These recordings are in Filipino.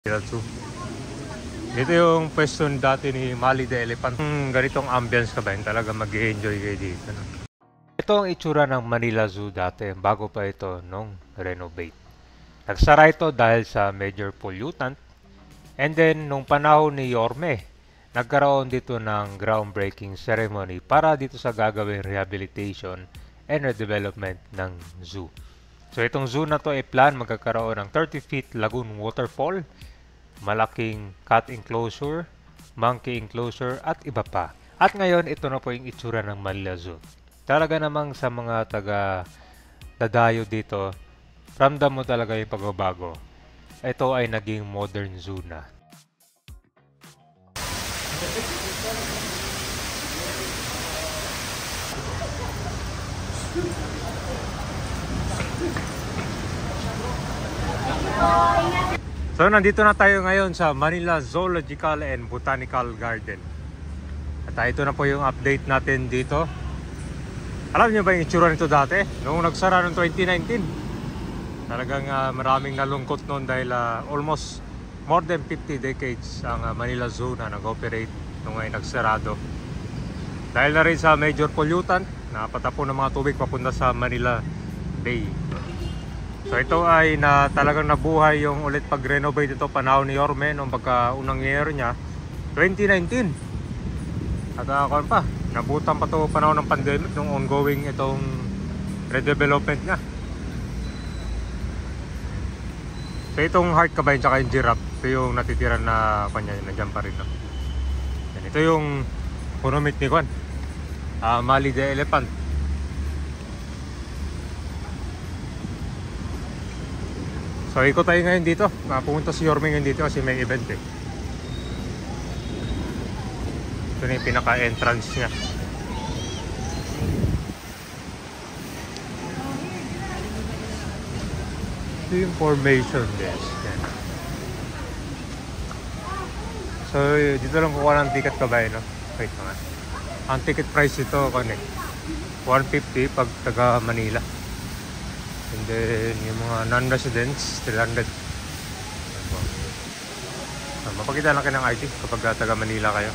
Zoo. Dito yung pwesto dati ni Mali the Elephant. Ganitong ambience ka ba yun? Talaga mag-enjoy kayo dito. No? Ito ang itsura ng Manila Zoo dati, bago pa ito nung renovate. Nagsara ito dahil sa major pollutant. And then, nung panahon ni Yorme, nagkaroon dito ng groundbreaking ceremony para dito sa gagawing rehabilitation and redevelopment ng zoo. So itong zoo na to ay plan magkakaroon ng 30 feet lagoon waterfall, malaking cat enclosure, monkey enclosure at iba pa. At ngayon ito na po yung itsura ng Manila Zoo. Talaga namang sa mga taga dadayo dito, ramdam mo talaga yung pagbabago. Ito ay naging modern zoo na. So nandito na tayo ngayon sa Manila Zoological and Botanical Garden. At ito na po yung update natin dito. Alam niyo ba yung itsura nito dati? Noong nagsara noong 2019. Talagang maraming nalungkot noon dahil almost more than 50 decades ang Manila Zoo na nag-operate nung ay nagsarado. Dahil na rin sa major pollutant na patapon ng mga tubig papunta sa Manila Bay. So ito ay talagang nabuhay yung ulit pag-renovate ito panahon ni Yorme nung pagkaunang year niya 2019. At kung pa, nabutan pa ito panahon ng pandemic nung ongoing itong redevelopment niya. So itong heart kabayan tsaka yung giraffe, ito yung natitira na kanya, nandiyan pa rin. No? Yan, ito yung punumit ni Kwan, Mali the Elephant. So ikot tayo ngayon dito. Pumunta si Yorme ngayon dito kasi may event eh. Ito na yung pinaka-entrance niya. Ito yung formation desk. Yan. So dito lang kukuha ng ticket ka ba no? Wait nga. Ang ticket price ito kung 150 pag taga Manila. And then, yung mga non-residents, 300. Mapakita lang kayo ng ID kapag taga Manila kayo.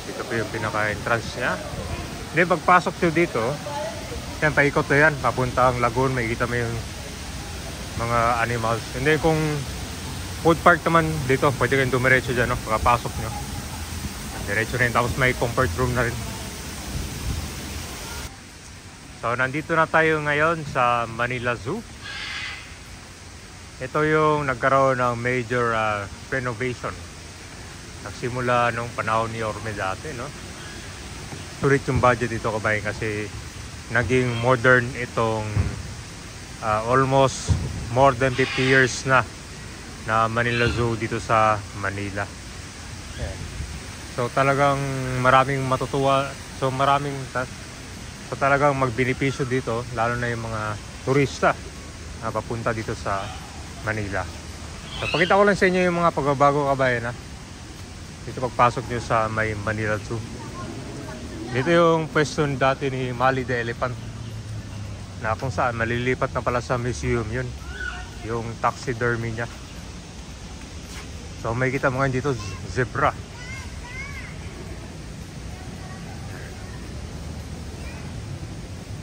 Dito po yung pinaka-entrance niya. Then, pagpasok nyo dito, yan, paikot na yan. Papunta ang lagoon, makikita mo yung mga animals. And then, kung food park naman dito, pwede kayong dumiretso dyan, no? Pagkapasok nyo. Diretso rin, tapos may comfort room na rin. So nandito na tayo ngayon sa Manila Zoo. Ito yung nagkaroon ng major renovation. Nagsimula nung panahon ni Yorme dati, no? Sulit yung budget dito kabayan kasi naging modern itong almost more than 50 years na Manila Zoo dito sa Manila. Ayan. So talagang maraming matutuwa. So talagang magbenepisyo dito, lalo na yung mga turista na papunta dito sa Manila. So pakita ko lang sa inyo yung mga pagbabago kabayan ha. Dito pagpasok nyo sa may Manila Zoo. Dito yung pwesto dati ni Mali the Elephant na kung saan malilipat na pala sa museum yun. Yung taxidermy niya. So may kita mga dito zebra.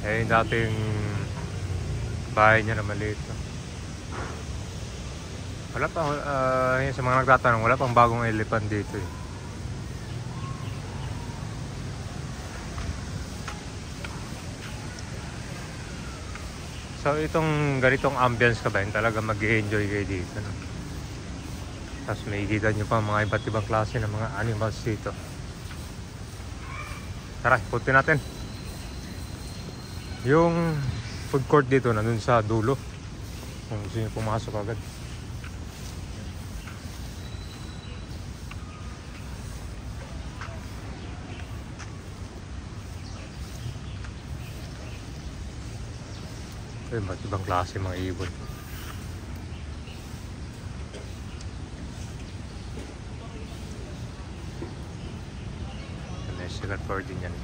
Eh, yung dating bahay niya na maliit. No? Wala pa, yun sa mga nagtatanong, wala pang bagong elephant dito eh. So itong ganitong ambience ka ba yun, talaga mag-enjoy kayo dito. No? Tapos may ikita nyo pa mga iba't ibang klase ng mga animals dito. Tara, ikutin natin. Yung food court dito nandun sa dulo. Kung gusto nyo pumasok agad. Ito yung ibang klase mga ibon. May second floor din yan.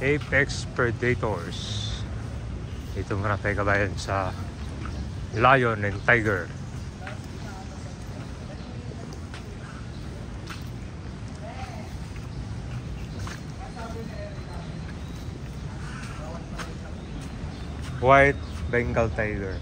Apex Predators. Dito muna tayo kabayan sa Lion and Tiger. White Bengal Tiger.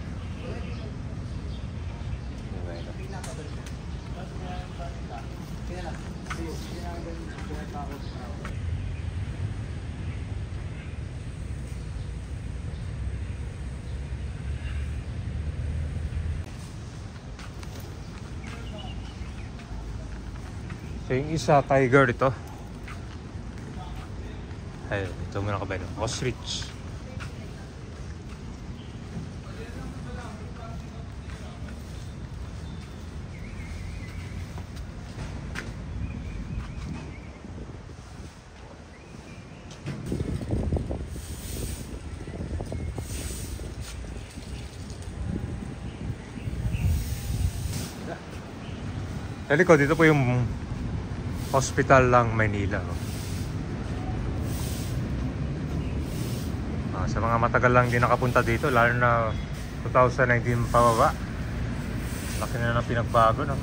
So yung isa tiger ito. Ayun, ito muna kabayan. Ostrich. Taliko, dito po yung hospital lang Maynila. Sa mga matagal lang din nakapunta dito, lalo na 2019 pababa. Laki na ng pinagbago, no?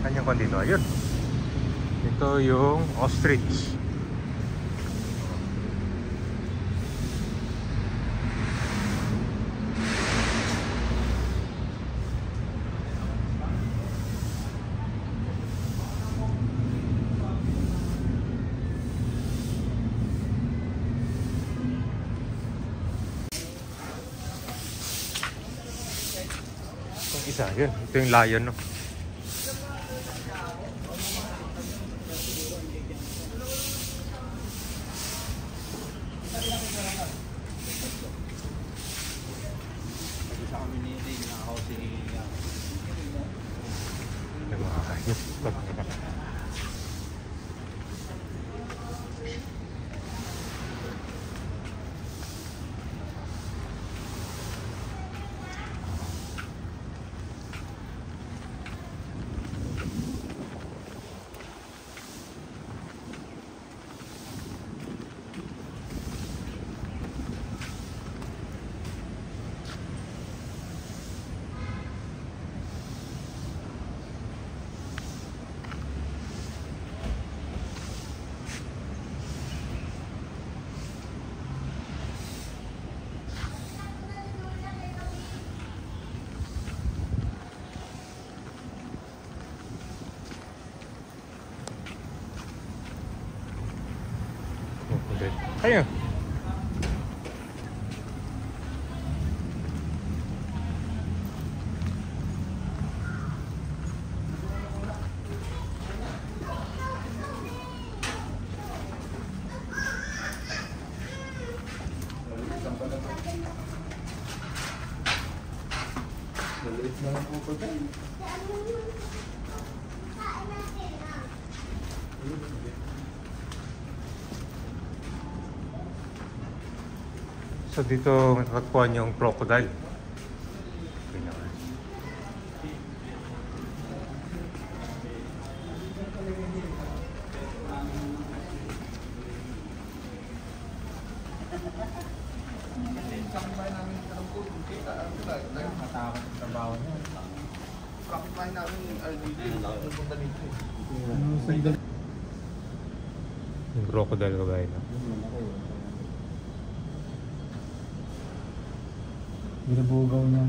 Kanyang kwan dito, ayun. Ito yung ostrich. Isa, yun. Ito yung lion, no? Yung mga hayop. Ayun. So dito matatagpuan yung crocodile. Yung crocodile kabayan. Binabugaw niya.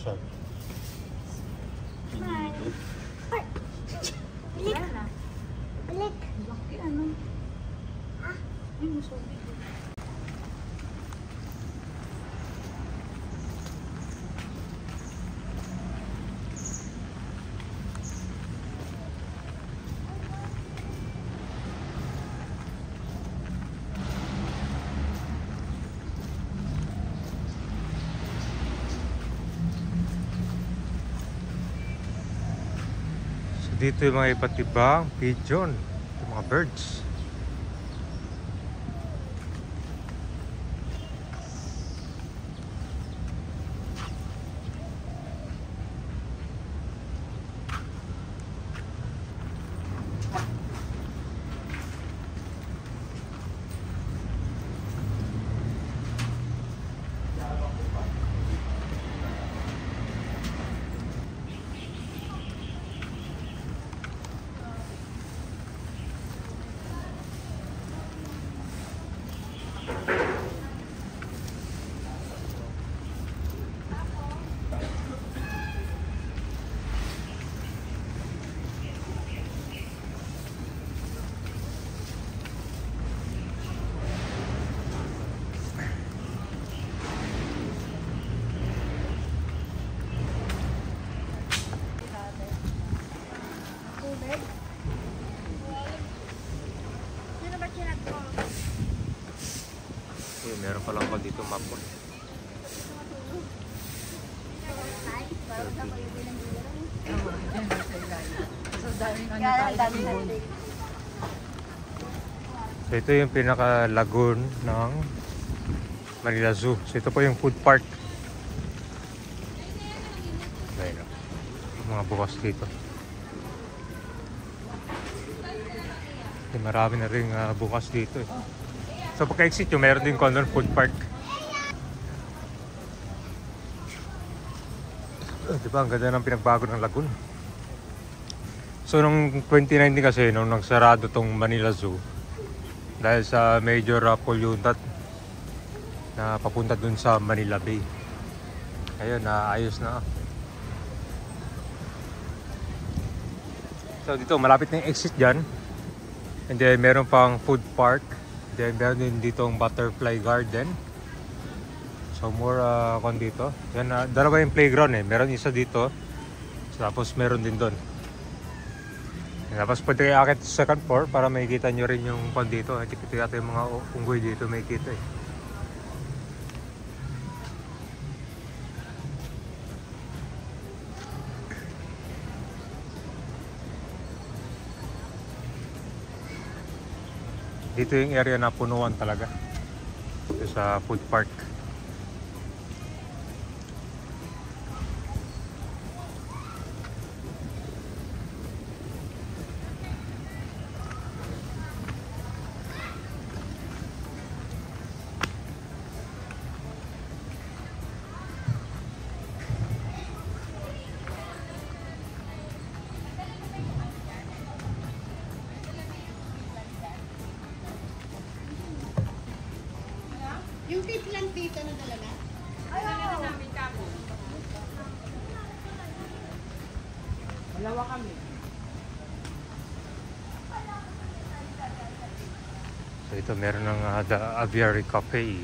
Shark. Hi. Ay! Balik! Balik! Laki ano? Ah! Ay, masubig. Dito yung mga iba't ibang pigeon, yung mga birds. Tubig. Sino ba chinat mo? Meron pa lang ako dito map ko. So ito yung pinaka lagoon ng Manila Zoo. So ito po yung food park. Ayun, mga bukas dito. Marami na rin bukas dito eh. So pagka-exit yung meron din Condon Food Park. Diba ang ganda ng pinagbago ng lagoon. So nung 2019 kasi nung nagsarado tong Manila Zoo dahil sa major pollutant na papunta dun sa Manila Bay. Ayun, ayos na. So dito malapit na yung exit dyan. And then meron pang food park. Then meron din dito ang butterfly garden. So more kon dito. Yan, dalawa yung playground eh. Meron isa dito. Tapos meron din doon. Tapos pwede kayo akit sa second floor para makikita nyo rin yung kon dito. Ito yata yung mga unggoy dito makikita eh. Dito yung area na punuan talaga. Dito sa food park. Yung tip lang dito na talaga? Dala na namin kamo. Dalawa kami. So ito meron ng The Aviary Cafe.